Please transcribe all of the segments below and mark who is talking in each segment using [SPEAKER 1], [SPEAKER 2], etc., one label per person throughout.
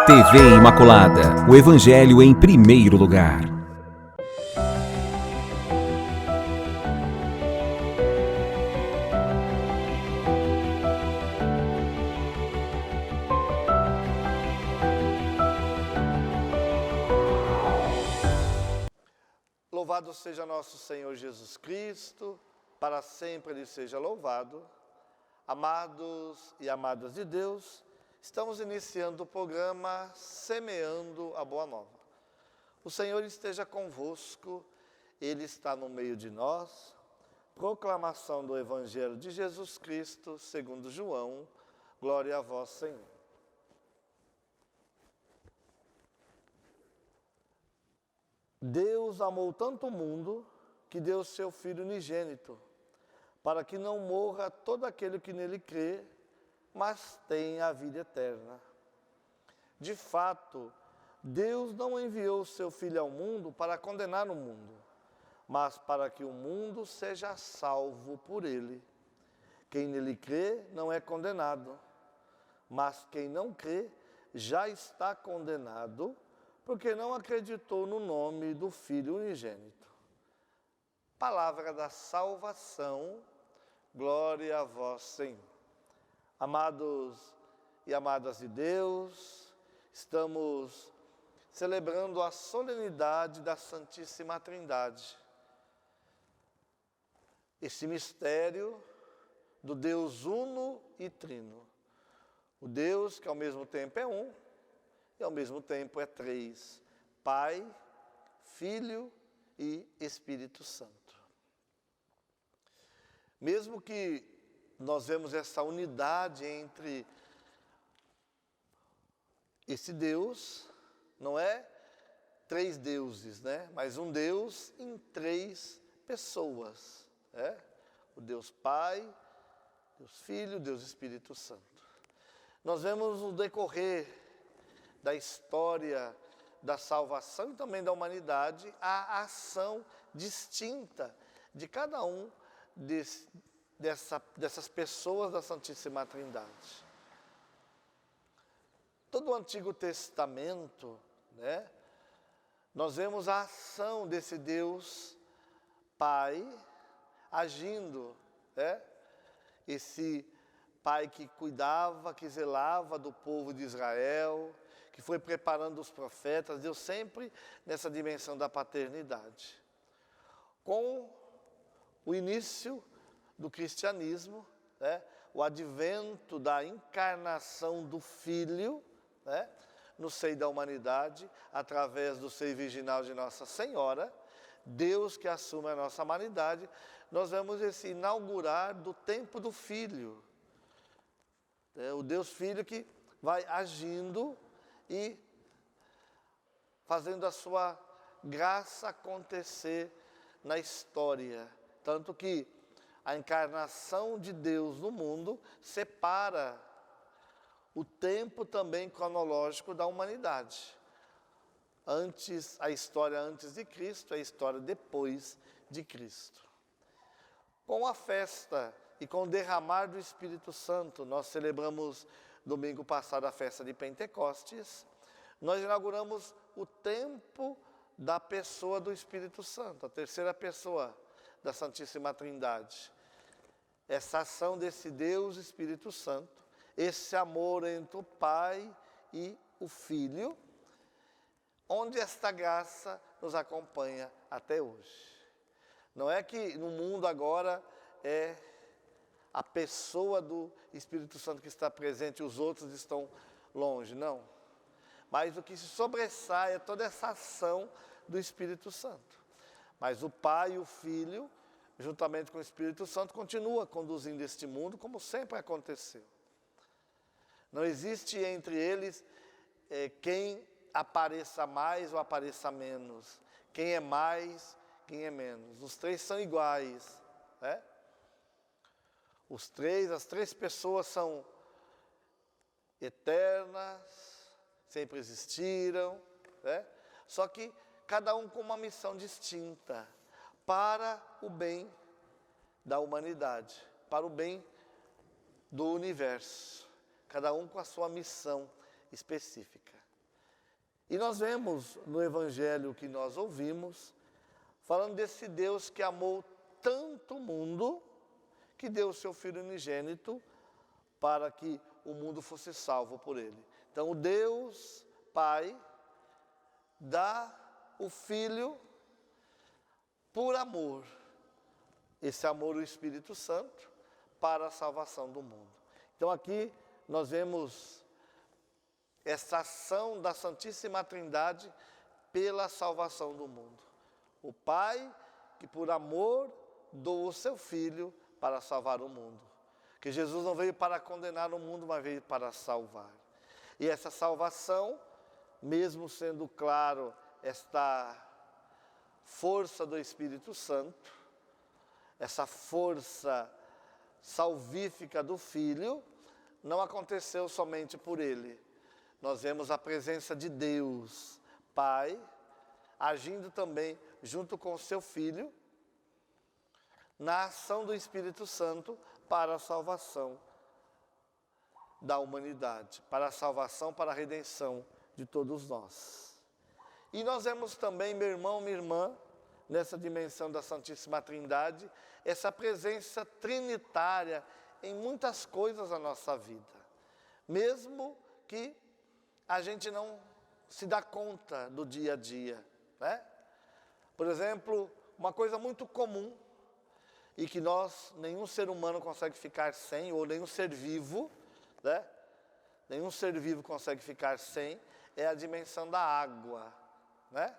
[SPEAKER 1] TV Imaculada, o Evangelho em primeiro lugar.
[SPEAKER 2] Louvado seja nosso Senhor Jesus Cristo, para sempre Ele seja louvado. Amados e amadas de Deus, estamos iniciando o programa Semeando a Boa Nova. O Senhor esteja convosco, Ele está no meio de nós. Proclamação do Evangelho de Jesus Cristo, segundo João. Glória a vós, Senhor. Deus amou tanto o mundo que deu seu Filho unigênito, para que não morra todo aquele que nele crê, mas tenha a vida eterna. De fato, Deus não enviou o seu Filho ao mundo para condenar o mundo, mas para que o mundo seja salvo por ele. Quem nele crê não é condenado, mas quem não crê já está condenado, porque não acreditou no nome do Filho unigênito. Palavra da salvação, glória a vós, Senhor. Amados e amadas de Deus, estamos celebrando a solenidade da Santíssima Trindade. Esse mistério do Deus uno e trino. O Deus que ao mesmo tempo é um e ao mesmo tempo é três: Pai, Filho e Espírito Santo. Mesmo que nós vemos essa unidade entre esse Deus, não é três deuses, né? Mas um Deus em três pessoas, né? O Deus Pai, Deus Filho, Deus Espírito Santo. Nós vemos no decorrer da história da salvação e também da humanidade a ação distinta de cada um dessas pessoas da Santíssima Trindade. Todo o Antigo Testamento, né, nós vemos a ação desse Deus Pai agindo, né? Esse Pai que cuidava, que zelava do povo de Israel, que foi preparando os profetas, Deus sempre nessa dimensão da paternidade. Com o início do cristianismo, né, o advento da encarnação do Filho, né, no seio da humanidade, através do seio virginal de Nossa Senhora, Deus que assume a nossa humanidade, nós vemos esse inaugurar do tempo do Filho. O Deus Filho que vai agindo e fazendo a sua graça acontecer na história. Tanto que a encarnação de Deus no mundo separa o tempo também cronológico da humanidade. Antes, a história antes de Cristo, a história depois de Cristo. Com a festa e com o derramar do Espírito Santo, nós celebramos domingo passado a festa de Pentecostes, nós inauguramos o tempo da pessoa do Espírito Santo, a terceira pessoa da Santíssima Trindade. Essa ação desse Deus Espírito Santo, esse amor entre o Pai e o Filho, onde esta graça nos acompanha até hoje. Não é que no mundo agora é a pessoa do Espírito Santo que está presente e os outros estão longe, não. Mas o que se sobressai é toda essa ação do Espírito Santo. Mas o Pai e o Filho, juntamente com o Espírito Santo, continua conduzindo este mundo como sempre aconteceu. Não existe entre eles quem apareça mais ou apareça menos, quem é mais, quem é menos. Os três são iguais, né? As três pessoas são eternas, sempre existiram, né? Só que cada um com uma missão distinta, para o bem da humanidade, para o bem do universo, cada um com a sua missão específica. E nós vemos no Evangelho que nós ouvimos, falando desse Deus que amou tanto o mundo, que deu o seu Filho unigênito para que o mundo fosse salvo por ele. Então o Deus Pai dá o Filho por amor, esse amor do Espírito Santo, para a salvação do mundo. Então aqui nós vemos essa ação da Santíssima Trindade pela salvação do mundo. O Pai que por amor doou o seu Filho para salvar o mundo. Que Jesus não veio para condenar o mundo, mas veio para salvar. E essa salvação, mesmo sendo claro esta força do Espírito Santo, essa força salvífica do Filho, não aconteceu somente por ele. Nós vemos a presença de Deus, Pai, agindo também junto com o seu Filho, na ação do Espírito Santo para a salvação da humanidade, para a salvação, para a redenção de todos nós. E nós vemos também, meu irmão, minha irmã, nessa dimensão da Santíssima Trindade, essa presença trinitária em muitas coisas da nossa vida, mesmo que a gente não se dá conta do dia a dia, né? Por exemplo, uma coisa muito comum e que nenhum ser humano consegue ficar sem, ou nenhum ser vivo, né? Nenhum ser vivo consegue ficar sem, é a dimensão da água, né?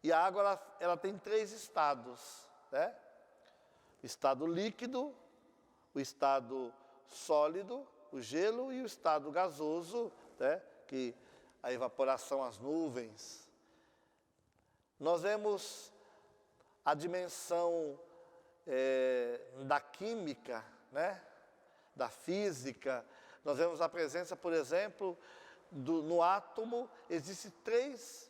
[SPEAKER 2] E a água, ela tem 3 estados, né? O estado líquido, o estado sólido, o gelo, e o estado gasoso, né? Que a evaporação, as nuvens. Nós vemos a dimensão da química, né? Da física. Nós vemos a presença, por exemplo, no átomo, existem 3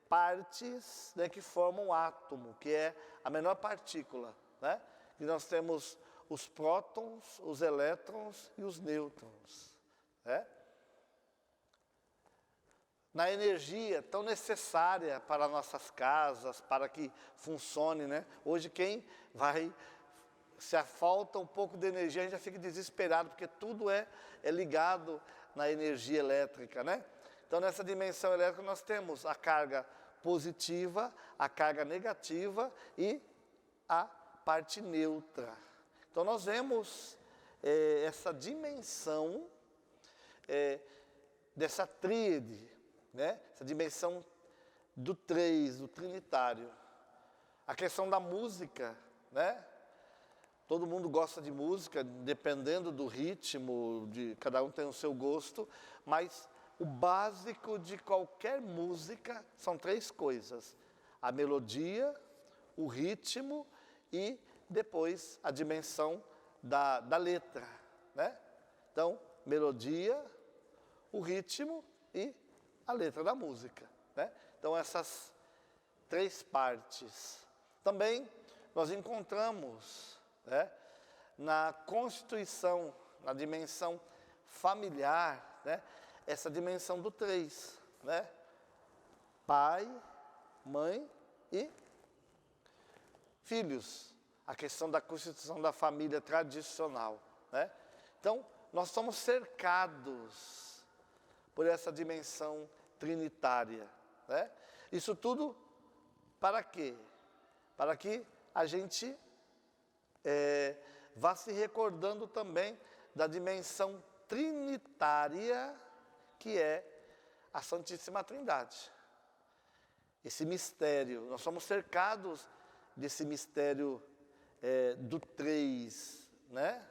[SPEAKER 2] partes, né, que formam o átomo, que é a menor partícula, né? E nós temos os prótons, os elétrons e os nêutrons, né? Na energia tão necessária para nossas casas, para que funcione, né? Hoje se falta um pouco de energia, a gente já fica desesperado, porque tudo é ligado na energia elétrica, né? Então, nessa dimensão elétrica, nós temos a carga positiva, a carga negativa e a parte neutra. Então, nós vemos essa dimensão dessa tríade, né? Essa dimensão do 3, do trinitário. A questão da música, né? Todo mundo gosta de música, dependendo do ritmo, cada um tem o seu gosto, mas o básico de qualquer música são 3 coisas: a melodia, o ritmo e depois a dimensão da letra, né? Então, melodia, o ritmo e a letra da música, né? Então, essas 3 partes. Também nós encontramos, né, na constituição, na dimensão familiar, né, essa dimensão do 3, né? Pai, mãe e filhos. A questão da constituição da família tradicional, né? Então, nós somos cercados por essa dimensão trinitária, né? Isso tudo para quê? Para que a gente vá se recordando também da dimensão trinitária que é a Santíssima Trindade. Esse mistério, nós somos cercados desse mistério do 3, né?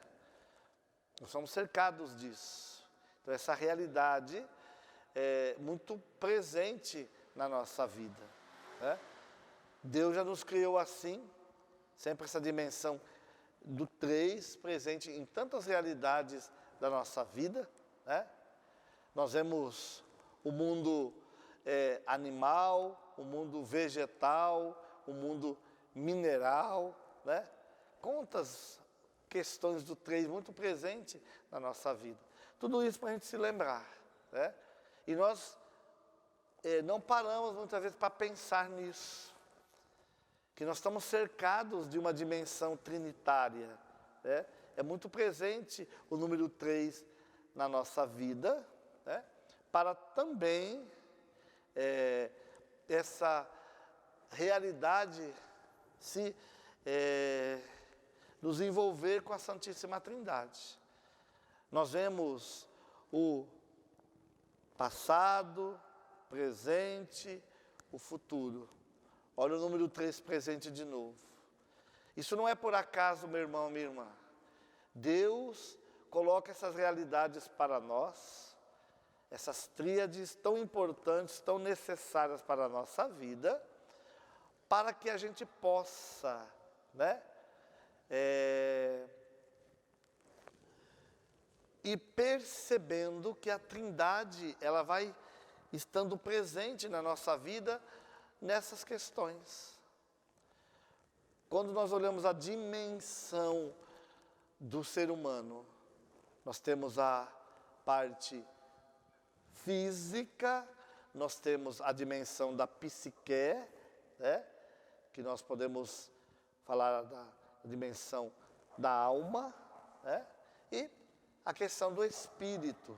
[SPEAKER 2] Nós somos cercados disso. Então, essa realidade é muito presente na nossa vida, né? Deus já nos criou assim, sempre essa dimensão do 3 presente em tantas realidades da nossa vida, né? Nós vemos o mundo animal, o mundo vegetal, o mundo mineral, né? Quantas questões do 3 muito presente na nossa vida. Tudo isso para a gente se lembrar, né? E nós não paramos muitas vezes para pensar nisso. Que nós estamos cercados de uma dimensão trinitária, né? É muito presente o número 3 na nossa vida, né? Para também essa realidade nos envolver com a Santíssima Trindade. Nós vemos o passado, presente, o futuro. Olha o número 3 presente de novo. Isso não é por acaso, meu irmão, minha irmã. Deus coloca essas realidades para nós, essas tríades tão importantes, tão necessárias para a nossa vida, para que a gente possa, né, ir percebendo que a Trindade, ela vai estando presente na nossa vida nessas questões. Quando nós olhamos a dimensão do ser humano, nós temos a parte física, nós temos a dimensão da psique, né? Que nós podemos falar da dimensão da alma, né? E a questão do espírito,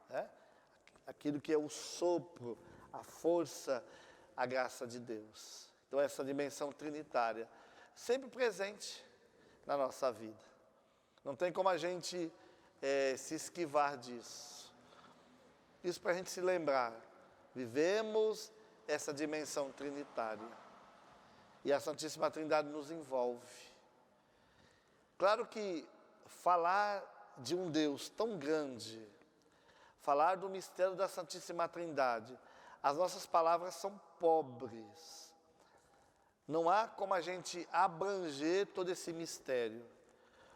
[SPEAKER 2] né? Aquilo que é o sopro, a força, a graça de Deus. Então essa dimensão trinitária, sempre presente na nossa vida. Não tem como a gente se esquivar disso. Isso para a gente se lembrar. Vivemos essa dimensão trinitária. E a Santíssima Trindade nos envolve. Claro que falar de um Deus tão grande, falar do mistério da Santíssima Trindade, as nossas palavras são pobres. Não há como a gente abranger todo esse mistério.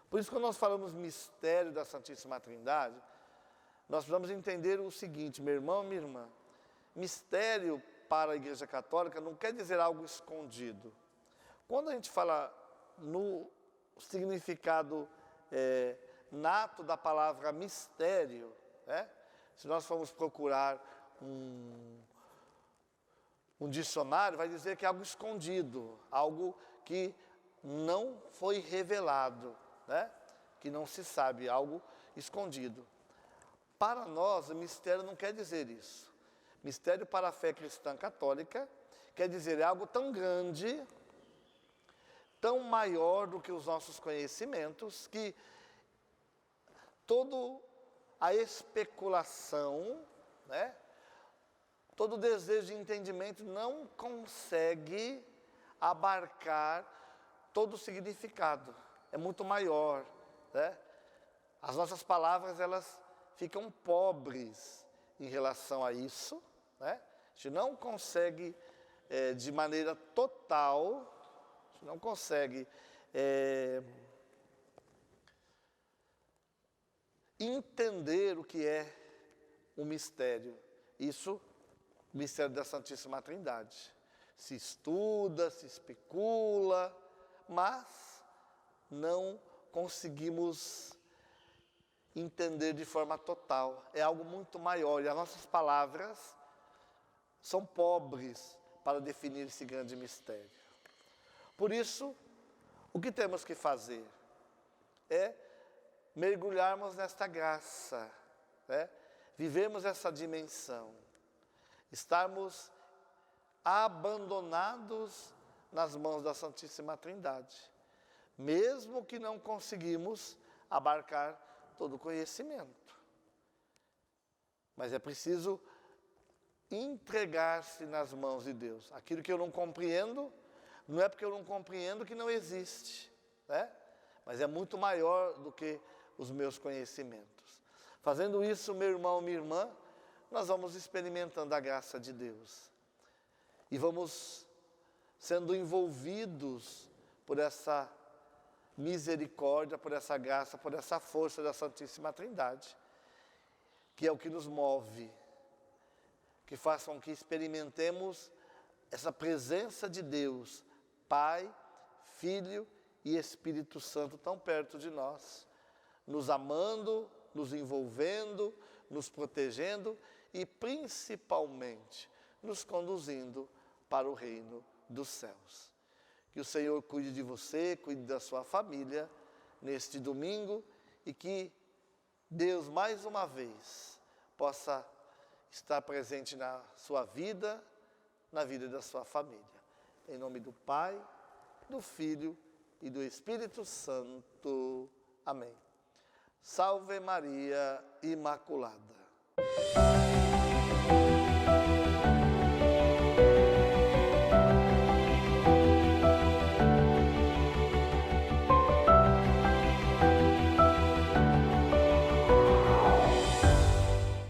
[SPEAKER 2] Por isso, quando nós falamos mistério da Santíssima Trindade, nós precisamos entender o seguinte, meu irmão, minha irmã. Mistério para a Igreja Católica não quer dizer algo escondido. Quando a gente fala no significado nato da palavra mistério, né? Se nós formos procurar um dicionário, vai dizer que é algo escondido, algo que não foi revelado, né? Que não se sabe, algo escondido. Para nós, o mistério não quer dizer isso. Mistério para a fé cristã católica quer dizer algo tão grande, tão maior do que os nossos conhecimentos, que toda a especulação, né? Todo desejo de entendimento não consegue abarcar todo o significado. É muito maior, né? As nossas palavras, elas ficam pobres em relação a isso, né? A gente não consegue, de maneira total, a gente não consegue entender o que é o mistério. Isso, o mistério da Santíssima Trindade. Se estuda, se especula, mas não conseguimos entender de forma total. É algo muito maior e as nossas palavras são pobres para definir esse grande mistério. Por isso, o que temos que fazer é mergulharmos nesta graça, né? Vivemos essa dimensão, estarmos abandonados nas mãos da Santíssima Trindade, mesmo que não conseguimos abarcar todo o conhecimento. Mas é preciso entregar-se nas mãos de Deus. Aquilo que eu não compreendo, não é porque eu não compreendo que não existe, né? Mas é muito maior do que os meus conhecimentos. Fazendo isso, meu irmão, minha irmã, nós vamos experimentando a graça de Deus. E vamos sendo envolvidos por essa misericórdia, por essa graça, por essa força da Santíssima Trindade, que é o que nos move, que faz com que experimentemos essa presença de Deus, Pai, Filho e Espírito Santo tão perto de nós, nos amando, nos envolvendo, nos protegendo e principalmente nos conduzindo para o reino dos céus. Que o Senhor cuide de você, cuide da sua família neste domingo e que Deus mais uma vez possa estar presente na sua vida, na vida da sua família. Em nome do Pai, do Filho e do Espírito Santo. Amém. Salve Maria Imaculada.